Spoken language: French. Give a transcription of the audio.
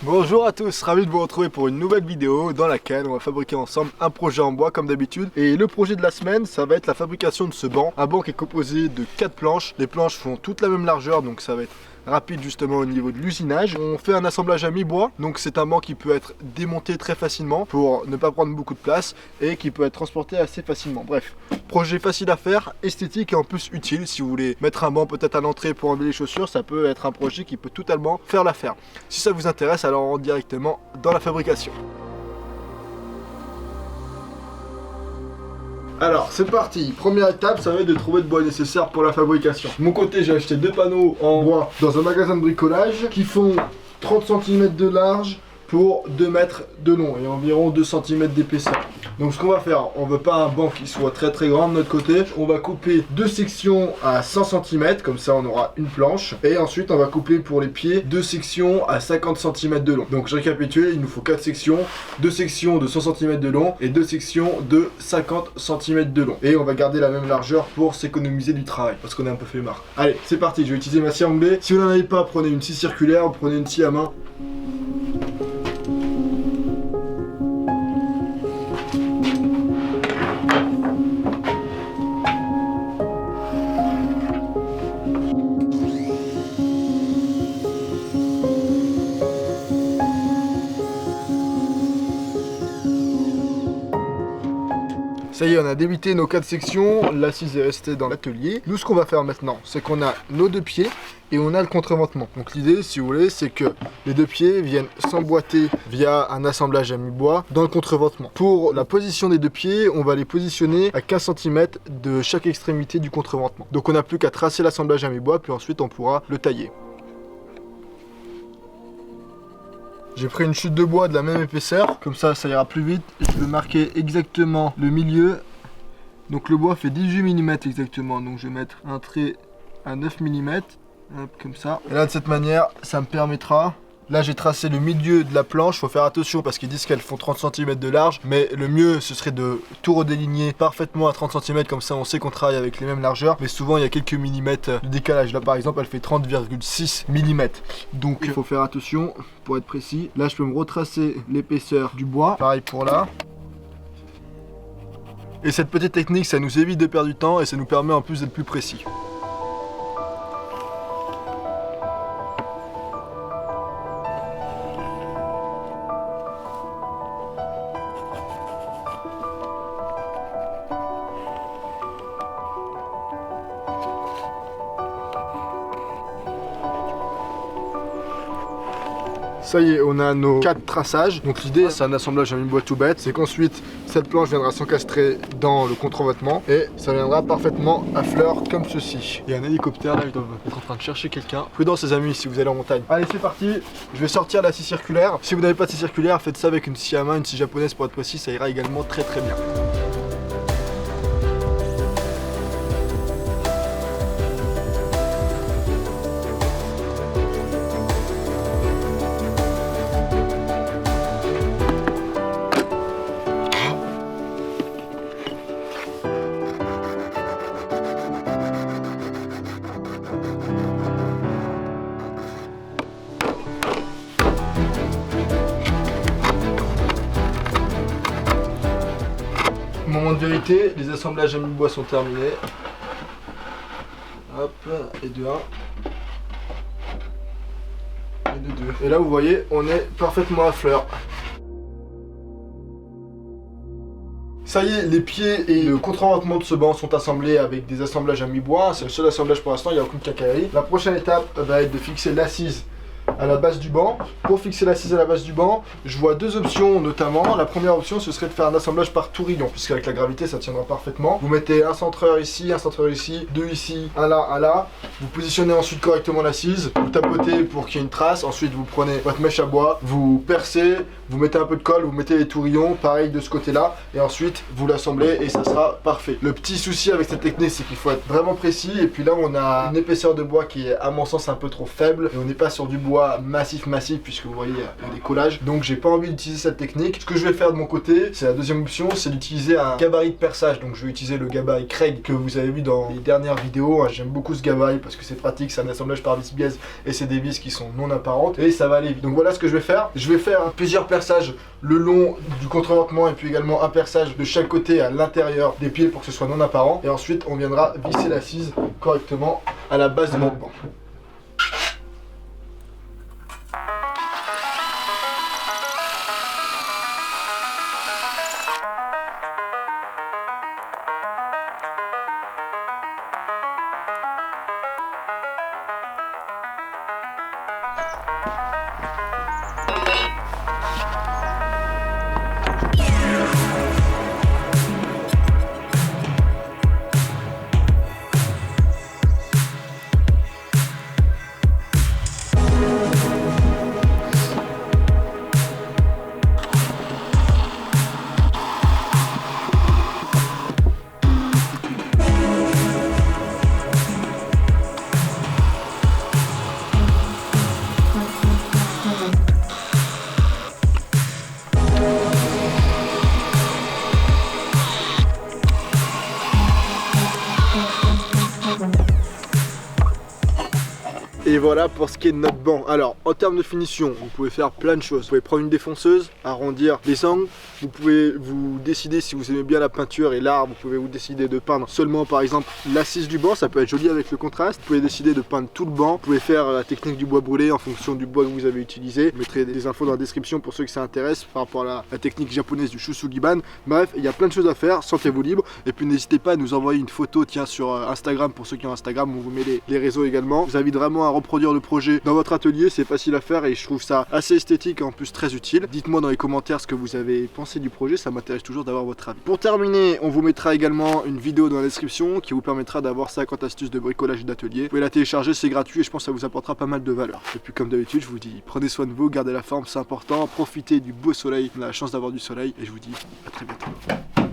Bonjour à tous, ravi de vous retrouver pour une nouvelle vidéo dans laquelle on va fabriquer ensemble un projet en bois comme d'habitude. Et le projet de la semaine, ça va être la fabrication de ce banc. Un banc qui est composé de 4 planches. Les planches font toute la même largeur, donc ça va être rapide justement au niveau de l'usinage. On fait un assemblage à mi-bois, donc c'est un banc qui peut être démonté très facilement pour ne pas prendre beaucoup de place et qui peut être transporté assez facilement. Bref, projet facile à faire, esthétique et en plus utile. Si vous voulez mettre un banc peut-être à l'entrée pour enlever les chaussures, ça peut être un projet qui peut totalement faire l'affaire. Si ça vous intéresse, alors on rentre directement dans la fabrication. Alors c'est parti, première étape, ça va être de trouver le bois nécessaire pour la fabrication. De mon côté, j'ai acheté 2 panneaux en bois dans un magasin de bricolage qui font 30 cm de large pour 2 mètres de long et environ 2 cm d'épaisseur. Donc ce qu'on va faire, on veut pas un banc qui soit très grand de notre côté. On va couper 2 sections à 100 cm, comme ça on aura une planche. Et ensuite on va couper pour les pieds 2 sections à 50 cm de long. Donc je récapitule, il nous faut 4 sections, 2 sections de 100 cm de long et 2 sections de 50 cm de long. Et on va garder la même largeur pour s'économiser du travail, parce qu'on est un peu fait marre. Allez, c'est parti, je vais utiliser ma scie à onglet. Si vous n'en avez pas, prenez une scie circulaire, prenez une scie à main. Ça y est, on a débuté nos 4 sections, l'assise est restée dans l'atelier. Nous, ce qu'on va faire maintenant, c'est qu'on a nos 2 pieds et on a le contreventement. Donc l'idée, si vous voulez, c'est que les 2 pieds viennent s'emboîter via un assemblage à mi-bois dans le contreventement. Pour la position des 2 pieds, on va les positionner à 15 cm de chaque extrémité du contreventement. Donc on n'a plus qu'à tracer l'assemblage à mi-bois, puis ensuite on pourra le tailler. J'ai pris une chute de bois de la même épaisseur, comme ça ira plus vite. Je vais marquer exactement le milieu. Donc le bois fait 18 mm exactement, donc je vais mettre un trait à 9 mm, hop, comme ça. Et là de cette manière, ça me permettra... Là j'ai tracé le milieu de la planche, faut faire attention parce qu'ils disent qu'elles font 30 cm de large, mais le mieux ce serait de tout redéligner parfaitement à 30 cm, comme ça on sait qu'on travaille avec les mêmes largeurs, mais souvent il y a quelques millimètres de décalage. Là par exemple elle fait 30,6 mm, donc il faut faire attention pour être précis. Là je peux me retracer l'épaisseur du bois, pareil pour là. Et cette petite technique ça nous évite de perdre du temps et ça nous permet en plus d'être plus précis. Ça y est, on a nos 4 traçages. Donc l'idée, c'est un assemblage à mi-bois tout bête. C'est qu'ensuite, cette planche viendra s'encastrer dans le contreventement et ça viendra parfaitement à fleur comme ceci. Il y a un hélicoptère là, ils doivent être en train de chercher quelqu'un. Prudence les amis si vous allez en montagne. Allez, c'est parti. Je vais sortir la scie circulaire. Si vous n'avez pas de scie circulaire, faites ça avec une scie à main, une scie japonaise pour être précis. Ça ira également très bien. Moment de vérité, les assemblages à mi-bois sont terminés. Hop, et de 1. Et de 2. Et là vous voyez, on est parfaitement à fleur. Ça y est, les pieds et le contreventement de ce banc sont assemblés avec des assemblages à mi-bois. C'est le seul assemblage pour l'instant, il n'y a aucune cacaillerie. La prochaine étape va être de fixer l'assise à la base du banc. Pour fixer l'assise à la base du banc, je vois 2 options notamment. La première option, ce serait de faire un assemblage par tourillon, puisqu'avec la gravité, ça tiendra parfaitement. Vous mettez un centreur ici, 2 ici, un là. Vous positionnez ensuite correctement l'assise, vous tapotez pour qu'il y ait une trace. Ensuite, vous prenez votre mèche à bois, vous percez, vous mettez un peu de colle, vous mettez les tourillons, pareil de ce côté-là, et ensuite vous l'assemblez et ça sera parfait. Le petit souci avec cette technique, c'est qu'il faut être vraiment précis. Et puis là, on a une épaisseur de bois qui est, à mon sens, un peu trop faible, et on n'est pas sur du bois pas massif puisque vous voyez il y a des collages, donc j'ai pas envie d'utiliser cette technique. Ce que je vais faire de mon côté, c'est la deuxième option, c'est d'utiliser un gabarit de perçage. Donc je vais utiliser le gabarit Craig que vous avez vu dans les dernières vidéos. J'aime beaucoup ce gabarit parce que c'est pratique, c'est un assemblage par vis biaise et c'est des vis qui sont non apparentes et ça va aller vite. Donc voilà ce que je vais faire. Je vais faire plusieurs perçages le long du contreventement et puis également un perçage de chaque côté à l'intérieur des pieds pour que ce soit non apparent. Et ensuite on viendra visser l'assise correctement à la base de mon banc. Et voilà pour ce qui est de notre banc. Alors en termes de finition, vous pouvez faire plein de choses. Vous pouvez prendre une défonceuse, arrondir les angles. Vous pouvez vous décider, si vous aimez bien la peinture et l'art, vous pouvez vous décider de peindre seulement par exemple l'assise du banc, ça peut être joli avec le contraste. Vous pouvez décider de peindre tout le banc. Vous pouvez faire la technique du bois brûlé en fonction du bois que vous avez utilisé. Je mettrai des infos dans la description pour ceux que ça intéresse par rapport à la technique japonaise du Shusugiban. Bref, il y a plein de choses à faire, sentez-vous libre. Et puis n'hésitez pas à nous envoyer une photo, tiens, sur Instagram, pour ceux qui ont Instagram, on vous met les réseaux également. Je vous invite vraiment à reproduire le projet dans votre atelier, c'est facile à faire et je trouve ça assez esthétique et en plus très utile. Dites-moi dans les commentaires ce que vous avez pensé du projet, ça m'intéresse toujours d'avoir votre avis. Pour terminer, on vous mettra également une vidéo dans la description qui vous permettra d'avoir 50 astuces de bricolage et d'atelier. Vous pouvez la télécharger, c'est gratuit et je pense que ça vous apportera pas mal de valeur. Et puis comme d'habitude, je vous dis, prenez soin de vous, gardez la forme, c'est important, profitez du beau soleil, on a la chance d'avoir du soleil et je vous dis à très bientôt.